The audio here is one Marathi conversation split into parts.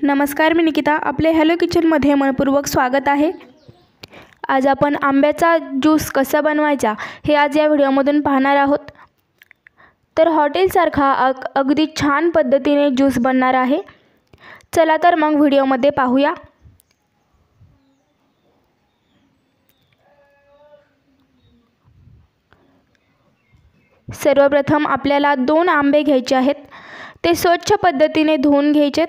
नमस्कार, मी निकिता. आपले हॅलो किचनमध्ये मनपूर्वक स्वागत आहे. आज आपण आंब्याचा ज्यूस कसा बनवायचा हे आज या व्हिडिओमधून पाहणार आहोत. तर हॉटेलसारखा अगदी छान पद्धतीने ज्यूस बनणार आहे. चला तर मग व्हिडिओमध्ये पाहूया. सर्वप्रथम आपल्याला 2 आंबे घ्यायचे आहेत. ते स्वच्छ पद्धतीने धुवून घ्यायचे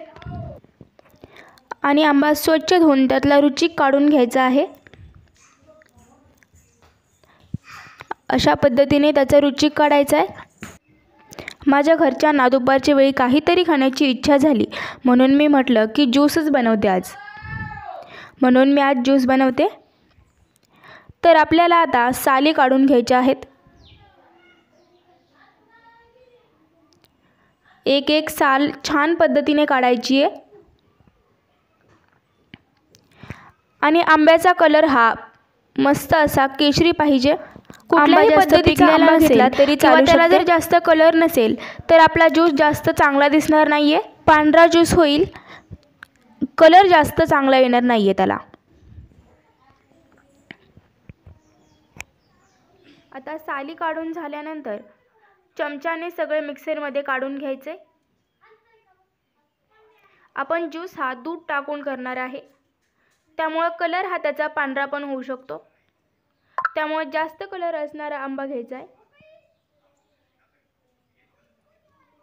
आणि आंबा स्वच्छ धुवून त्यातला रुचिक काढून घ्यायचा आहे. अशा पद्धतीने त्याचा रुचिक काढायचा आहे. माझ्या घरच्यांना दुपारच्या वेळी काहीतरी खाण्याची इच्छा झाली, म्हणून मी म्हटलं की ज्यूसच बनवते आज. म्हणून मी आज ज्यूस बनवते. तर आपल्याला आता साली काढून घ्यायच्या आहेत. एक एक साल छान पद्धतीने काढायची आहे. आणि आंब्याचा कलर हा मस्त असा केशरी पाहिजे. कुठल्याही पद्धतीचा आंबा घेतला तरी चालेल. त्याला जर जास्त कलर नसेल तर आपला ज्यूस जास्त चांगला दिसणार नाहीये. पांढरा ज्यूस होईल, कलर जास्त चांगला येणार नाहीये त्याला. आता साली काढून झाल्यानंतर चमच्याने सगळे मिक्सरमध्ये काढून घ्यायचे. आपण ज्यूस हा दूध टाकून करणार आहे, त्यामुळे कलर हा त्याचा पांढरा पण होऊ शकतो. त्यामुळे जास्त कलर असणारा आंबा घ्यायचा आहे.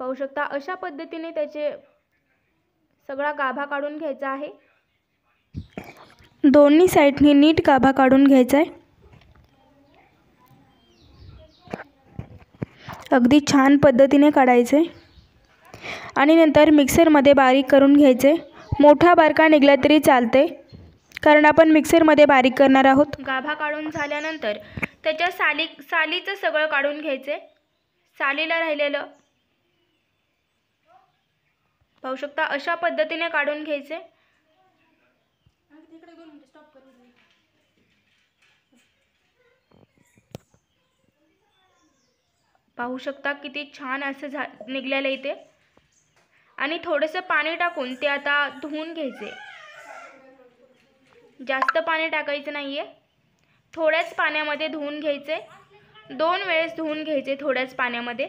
पाहू शकता अशा पद्धतीने त्याचे सगळा गाभा काढून घ्यायचा आहे. दोन्ही साईडनी नीट गाभा काढून घ्यायचा आहे. अगदी छान पद्धतीने काढायचे आणि नंतर मिक्सरमध्ये बारीक करून घ्यायचे. मोठा बारका निघला तरी चालते, कारण आपण मिक्सरमध्ये बारीक करणार आहोत. गाभा काढून झाल्यानंतर त्याच्या सालीचं सगळं काढून घ्यायचे. सालीला राहिलेलं पाहू शकता अशा पद्धतीने काढून घ्यायचे. पाहू शकता किती छान असं निघलेलं इथे. आणि थोडंसं पाणी टाकून ते आता धुवून घ्यायचे. जास्त पाणी टाकायचं नाहीये, थोड्याच पाण्यामध्ये धुवून घ्यायचे. 2 वेळेस धुवून घ्यायचे थोड्याच पाण्यामध्ये.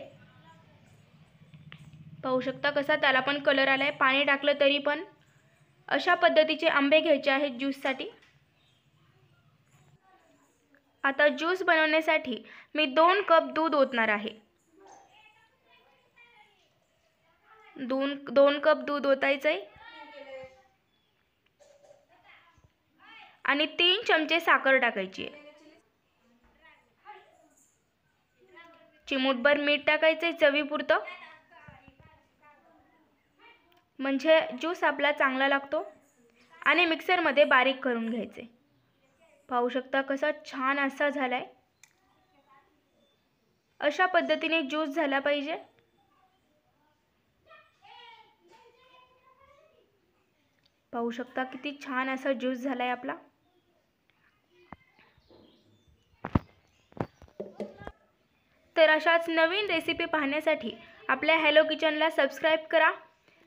पाहू शकता कसा त्याला पण कलर आलाय. पाणी टाकलं तरी पण. अशा पद्धतीचे आंबे घ्यायचे आहेत ज्यूससाठी. आता ज्यूस बनवण्यासाठी मी 2 कप दूध ओतणार आहे. 2 कप दूध ओतायचं आहे. आणि 3 चमचे साखर टाकायची आहे. चिमूटभर मीठ टाकायचे चवीपुरतं, म्हणजे ज्यूस आपला चांगला लागतो. आणि मिक्सरमध्ये बारीक करून घ्यायचे. पाहू शकता कसा छान असा झालाय. अशा पद्धतीने ज्यूस झाला पाहिजे. पाहू शकता किती छान असा ज्यूस झालाय आपला. तर अशाच नवीन रेसिपी पाहण्यासाठी आपल्या हॅलो किचनला सबस्क्राईब करा.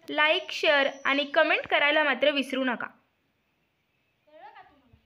लाईक, शेअर आणि कमेंट करायला मात्र विसरू नका.